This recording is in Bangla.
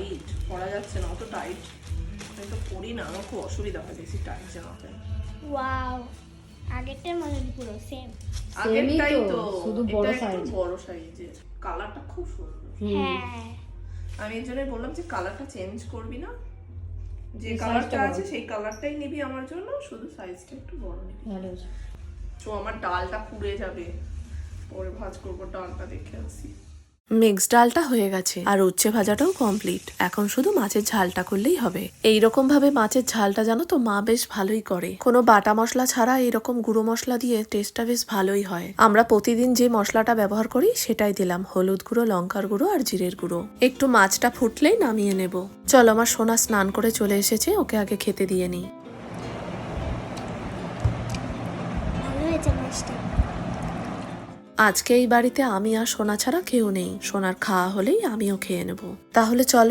টাইট, পরা যাচ্ছে না, অত টাইট আমি তো পরি না, আমার খুব অসুবিধা হয় বেশি টাইট জামা প্যান্ট। ওয়াও, আগেরটার মতো পুরো সেম। আগেরটাই তো, শুধু এটা বড় একটু সাইজ। বড় সাইজের। কালারটা খুব সুন্দর। হ্যাঁ, আমি এর জন্যই বললাম যে কালারটা চেঞ্জ করবি না, যে এই কালারটা size টা আছে বড়। সেই কালারটাই নিবি আমার জন্য, শুধু সাইজটা একটু বড় নিবি। ভালো হয়েছে। তো আমার ডালটা পুড়ে যাবে, পরে ভাজ করবো, ডালটা দেখে আসি। মিক্স ডালটা হয়ে গেছে আর উচ্ছে ভাজাটাও কমপ্লিট, এখন শুধু মাছের ঝালটা করলেই হবে। এইরকম ভাবে মাছের ঝালটা জানো তো মা বেশ ভালোই করে, কোনো বাটা মশলা ছাড়া এরকম গুঁড়ো মশলা দিয়ে টেস্টটা বেশ ভালোই হয়। আমরা প্রতিদিন যে মশলাটা ব্যবহার করি সেটাই দিলাম, হলুদ গুঁড়ো, লঙ্কার গুঁড়ো আর জিরের গুঁড়ো। একটু মাছটা ফুটলেই নামিয়ে নেব। চল, আমার সোনা স্নান করে চলে এসেছে, ওকে আগে খেতে দিয়ে নিই। ভালো হয়েছে মাছটা। আজকে এই বাড়িতে আমি আর সোনা ছাড়া কেউ নেই, সোনার খাওয়া হলেই আমিও খেয়ে নেব। তাহলে চলো